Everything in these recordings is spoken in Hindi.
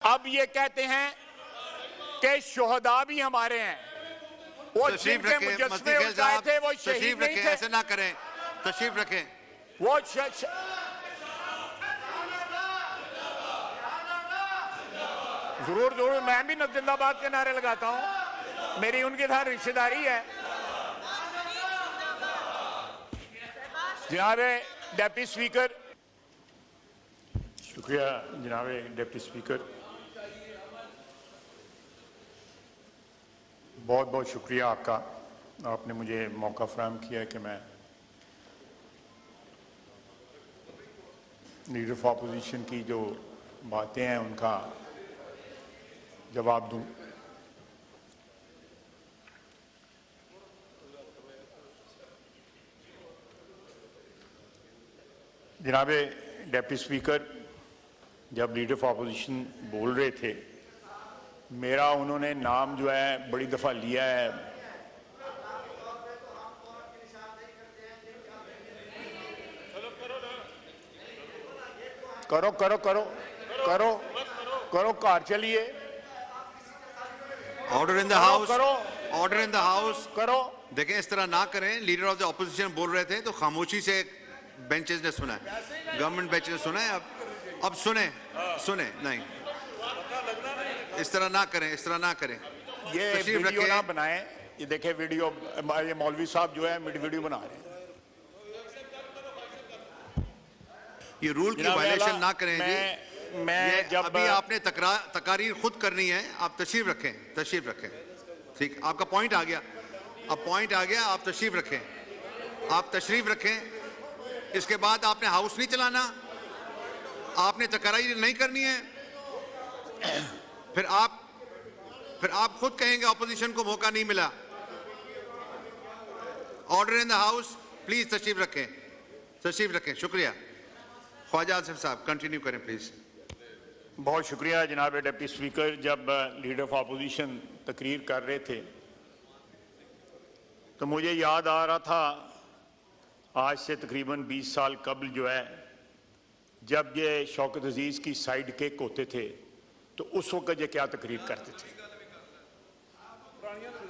अब ये कहते हैं कि शोहदा भी हमारे हैं। वो जिनके मुजस्समे उठाए थे वो शहीद नहीं थे। ऐसे ना करें, तशरीफ रखें। वो जरूर जरूर मैं भी जिंदाबाद के नारे लगाता हूं, मेरी उनके साथ रिश्तेदारी है। जनाब डिप्टी स्पीकर, शुक्रिया जनाब डिप्टी स्पीकर, बहुत बहुत शुक्रिया आपका। आपने मुझे मौका फराहम किया कि मैं लीडर ऑफ अपोजिशन की जो बातें हैं उनका जवाब दूं। जनाब डिप्टी स्पीकर, जब लीडर ऑफ अपोजिशन बोल रहे थे, मेरा उन्होंने नाम जो है बड़ी दफ़ा लिया है। करो करो करो करो करो कार चलिए। ऑर्डर इन द हाउस, करो ऑर्डर इन द हाउस करो। देखें, इस तरह ना करें। लीडर ऑफ द ऑपोजिशन बोल रहे थे तो खामोशी से बेंचेस ने सुना है, गवर्नमेंट बेंच ने सुना है। अब सुने नहीं, इस तरह ना करें, इस तरह ना करें। ये वीडियो ना बनाएं। ये देखें वीडियो, ये मौलवी साहब जो है वीडियो बना रहे हैं। ये रूल की वायलेशन ना करें जी। मैं जब अभी आपने तकारीर खुद करनी है, आप तशरीफ रखें, तशरीफ रखें। ठीक, आपका पॉइंट आ गया, अब पॉइंट आ गया, आप तशरीफ रखें, आप तशरीफ रखें। इसके बाद आपने हाउस नहीं चलाना, आपने तकारीर नहीं करनी है। फिर आप खुद कहेंगे ऑपोजिशन को मौका नहीं मिला। Order in the house, please तशरीफ रखें, तशरीफ रखें। शुक्रिया। ख्वाजा आसिफ साहब कंटिन्यू करें प्लीज। बहुत शुक्रिया जनाब डिप्टी स्पीकर। जब लीडर ऑफ अपोजिशन तकरीर कर रहे थे तो मुझे याद आ रहा था आज से तकरीबन 20 साल कबल जो है, जब ये शौकत अजीज की साइड केक होते थे तो उस वक्त ये क्या तकरीर करते थे।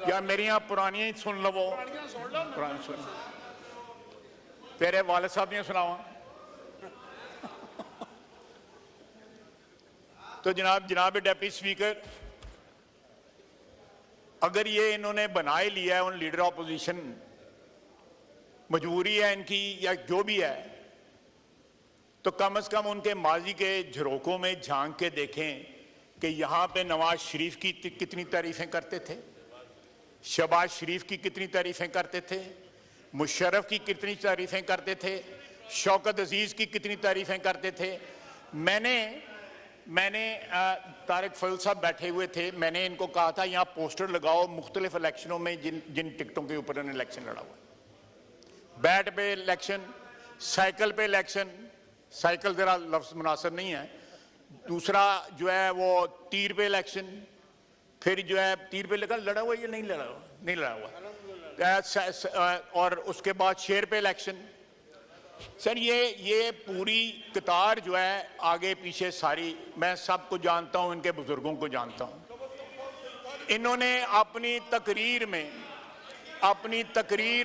या मेरी यहाँ पुरानी ही सुन लो, वो पुरानी सुन, तेरे वालिद साहब ने सुनावा। तो जनाब डिप्टी स्पीकर, अगर ये इन्होंने बना ही लिया है, उन लीडर ऑपोजिशन मजबूरी है इनकी या जो भी है, तो कम से कम उनके माजी के झरोकों में झांक के देखें कि यहां पे नवाज शरीफ की कितनी तारीफें करते थे, शहबाज शरीफ की कितनी तारीफें करते थे, मुशर्रफ की कितनी तारीफें करते थे, शौकत अजीज की कितनी तारीफें करते थे। मैंने तारिक फजल साहब बैठे हुए थे, मैंने इनको कहा था यहाँ पोस्टर लगाओ मुख्तलिफ इलेक्शनों में जिन टिकटों के ऊपर इन्होंने इलेक्शन लड़ा हुआ। बैट पे इलेक्शन, साइकिल पे इलेक्शन, साइकिल जरा लफ्ज मुनासिब नहीं है, दूसरा जो है वो तीर पे इलेक्शन, फिर जो है तीर पे लड़ा हुआ या नहीं लड़ा हुआ, नहीं लड़ा हुआ, और उसके बाद शेर पे इलेक्शन। सर ये पूरी कतार जो है आगे पीछे सारी, मैं सबको जानता हूं, इनके बुजुर्गों को जानता हूं। इन्होंने अपनी तकरीर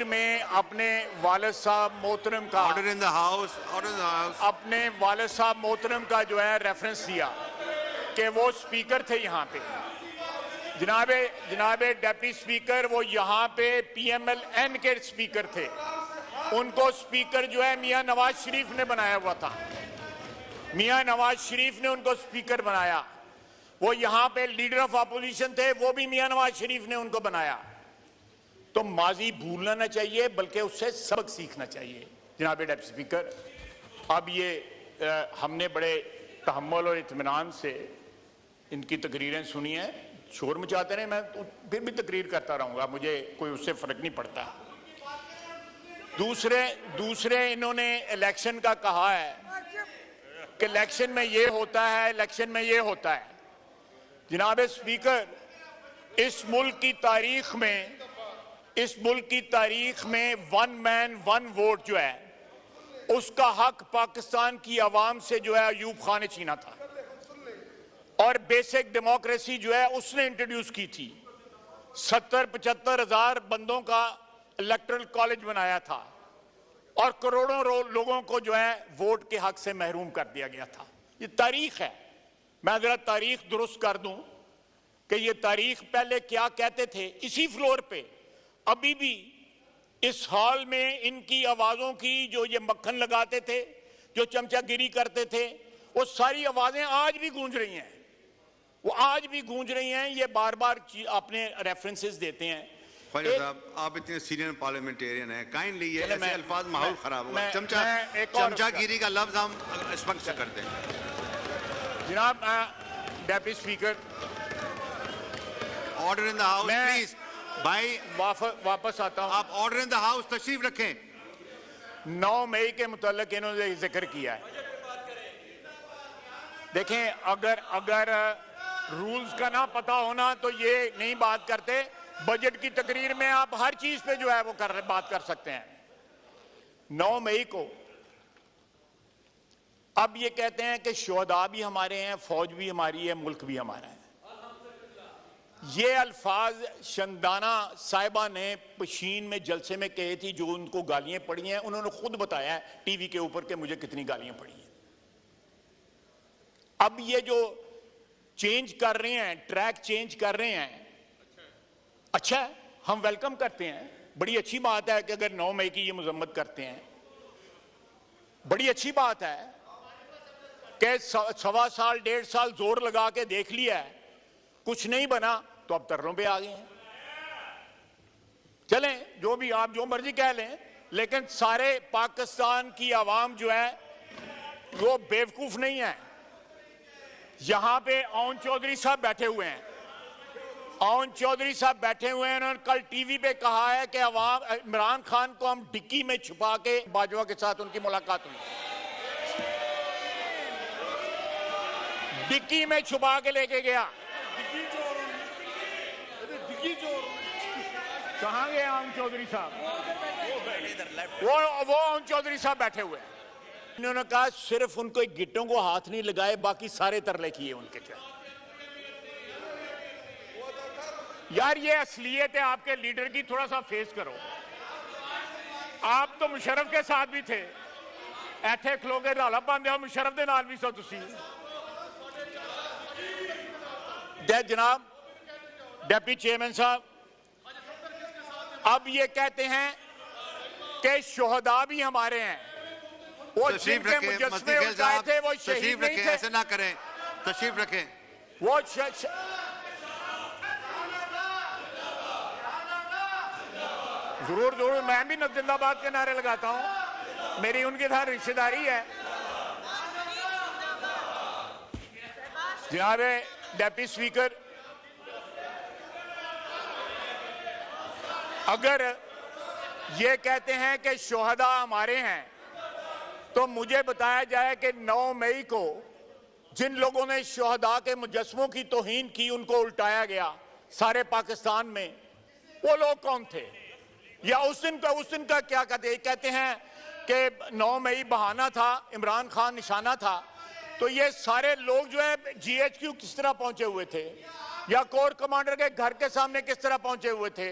में अपने वालिद साहब मोहतरम का, order in the house, order in the house, अपने वालिद साहब मोहतरम का जो है रेफरेंस दिया कि वो स्पीकर थे यहाँ पे। जनाबे डिप्टी स्पीकर, वो यहाँ पे PMLN के स्पीकर थे। उनको स्पीकर जो है मियां नवाज शरीफ ने बनाया हुआ था, मियां नवाज शरीफ ने उनको स्पीकर बनाया। वो यहाँ पे लीडर ऑफ अपोजिशन थे, वो भी मियां नवाज शरीफ ने उनको बनाया। तो माजी भूलना ना चाहिए, बल्कि उससे सबक सीखना चाहिए। जनाब डिप्टी स्पीकर, अब ये हमने बड़े तहम्मुल और इत्मीनान से इनकी तकरीरें सुनी हैं। शोर मचाते रहे, मैं तो फिर भी तकरीर करता रहूंगा, मुझे कोई उससे फर्क नहीं पड़ता। दूसरे इन्होंने इलेक्शन का कहा है कि इलेक्शन में ये होता है, इलेक्शन में ये होता है। जनाब स्पीकर, इस मुल्क की तारीख में वन मैन वन वोट जो है, उसका हक पाकिस्तान की आवाम से जो है अयूब खान ने छीना था। और बेसिक डेमोक्रेसी जो है उसने इंट्रोड्यूस की थी। 70-75 हजार बंदों का इलेक्टोरल कॉलेज बनाया था और करोड़ों लोगों को जो है वोट के हक से महरूम कर दिया गया था। ये तारीख है। मैं जरा तारीख दुरुस्त कर दूं कि ये तारीख पहले क्या कहते थे। इसी फ्लोर पे अभी भी इस हॉल में इनकी आवाजों की जो ये मक्खन लगाते थे, जो चमचागिरी करते थे, वो सारी आवाजें आज भी गूंज रही हैं। वो आज भी गूंज रही हैं। ये बार बार अपने रेफरेंसेस देते हैं। ख्वाजा साहब, आप इतने सीनियर पार्लियामेंटेरियन हैं, काइंडली ये ऐसे अल्फाज माहौल खराब हुआ। चमचागिरी का लफ्ज हम स्पष्ट करते हैं। जनाब deputy speaker, order in the house please. भाई वापस आता हूं। आप ऑर्डर इन द हाउस तशरीफ रखें। 9 मई के मुताल्लिक इन्होंने जिक्र किया है। देखें, अगर रूल्स का ना पता होना तो ये नहीं बात करते। बजट की तकरीर में आप हर चीज पे जो है वो बात कर सकते हैं। 9 मई को अब ये कहते हैं कि शोहदा भी हमारे हैं, फौज भी हमारी है, मुल्क भी हमारा है। ये अल्फाज शंदाना साहिबा ने पशीन में जलसे में कहे थी, जो उनको गालियां पड़ी हैं। उन्होंने खुद बताया है टीवी के ऊपर कि मुझे कितनी गालियां पड़ी हैं। अब ये जो चेंज कर रहे हैं, ट्रैक चेंज कर रहे हैं, अच्छा है, हम वेलकम करते हैं। बड़ी अच्छी बात है कि अगर 9 मई की ये मजम्मत करते हैं। बड़ी अच्छी बात है कि 1.25 साल 1.5 साल जोर लगा के देख लिया है, कुछ नहीं बना तो अब तरलों पे आ गए हैं। चलें, जो भी आप जो मर्जी कह लें, लेकिन सारे पाकिस्तान की आवाम जो है वो बेवकूफ नहीं है। यहां पे ओन चौधरी साहब बैठे हुए हैं। ओन चौधरी साहब बैठे हुए हैं। उन्होंने कल टीवी पे कहा है कि इमरान खान को हम डिक्की में छुपा के, बाजवा के साथ उनकी मुलाकात हुई, डिक्की में छुपा के लेके गया। कहां गए ओन चौधरी साहब? वो ओन चौधरी साहब बैठे हुए हैं। इन्होंने कहा सिर्फ उनको एक गिट्टों को हाथ नहीं लगाए, बाकी सारे तरले किए उनके। क्या यार, ये असलियत है आपके लीडर की, थोड़ा सा फेस करो। आप तो मुशर्रफ के साथ भी थे, ऐथे खलो के रौला पांदे हो, मुशर्रफ दे नाल भी सो तुसी। जनाब डेप्टी चेयरमैन साहब, अब ये कहते हैं कि शोहदा भी हमारे हैं। वो जिनके मुजस्समे उठाए थे वो शहीद नहीं थे। ऐसे ना करें, तशरीफ रखें। वो जरूर मैं भी जिंदाबाद के नारे लगाता हूं। मेरी उनके साथ रिश्तेदारी है। जनाब डेप्टी स्पीकर, अगर ये कहते हैं कि शोहदा हमारे हैं, तो मुझे बताया जाए कि 9 मई को जिन लोगों ने शोहदा के मुजस्समों की तौहीन की, उनको उल्टाया गया सारे पाकिस्तान में, वो लोग कौन थे? या उस दिन का क्या कहते हैं कि 9 मई बहाना था, इमरान खान निशाना था। तो ये सारे लोग जो है GHQ किस तरह पहुंचे हुए थे, या कोर कमांडर के घर के सामने किस तरह पहुंचे हुए थे,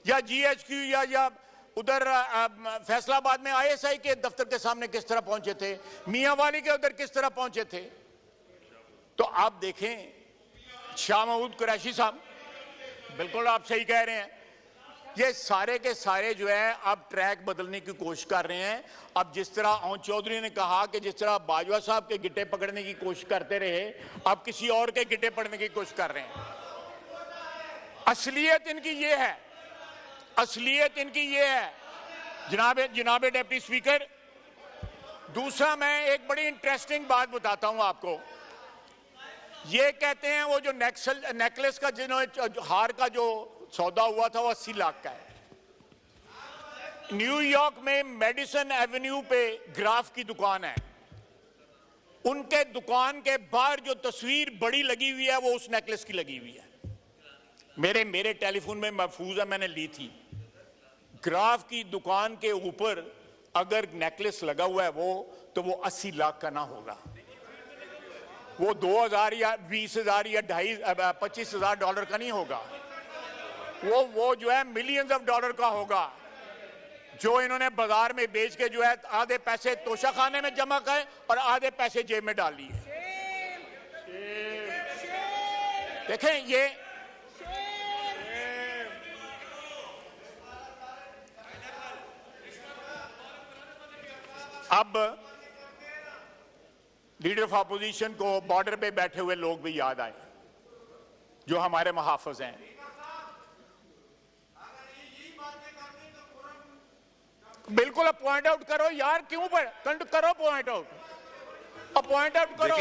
या GHQ या उधर फैसलाबाद में ISI के दफ्तर के सामने किस तरह पहुंचे थे, मियांवाली के उधर किस तरह पहुंचे थे। तो आप देखें, शाह महमूद कुरैशी साहब, बिल्कुल आप सही कह रहे हैं। ये सारे के सारे जो है अब ट्रैक बदलने की कोशिश कर रहे हैं। अब जिस तरह ओन चौधरी ने कहा कि जिस तरह बाजवा साहब के गिट्टे पकड़ने की कोशिश करते रहे, अब किसी और के गिट्टे पकड़ने की कोशिश कर रहे हैं। असलियत इनकी ये है, असलियत इनकी ये है। जनाब डिप्टी स्पीकर, दूसरा मैं एक बड़ी इंटरेस्टिंग बात बताता हूं आपको। ये कहते हैं वो जो नेकलेस का हार का जो सौदा हुआ था वो 80 लाख का है। न्यूयॉर्क में मेडिसन एवेन्यू पे ग्राफ की दुकान है। उनके दुकान के बाहर जो तस्वीर बड़ी लगी हुई है वो उस नेकलेस की लगी हुई है। मेरे टेलीफोन में महफूज है, मैंने ली थी। ग्राफ की दुकान के ऊपर अगर नेकलेस लगा हुआ है वो, तो वो 80 लाख का ना होगा। वो 2,000 या 20,000 या 25,000 डॉलर का नहीं होगा, वो जो है मिलियंस ऑफ डॉलर का होगा, जो इन्होंने बाजार में बेच के जो है आधे पैसे तोशा खाने में जमा करे और आधे पैसे जेब में डाल लिए। देखें ये अब लीडर ऑफ अपोजिशन को बॉर्डर पे बैठे हुए लोग भी याद आए जो हमारे मुहाफिज हैं। बिल्कुल पॉइंट आउट करो यार, क्यों पर करो पॉइंट आउट करो।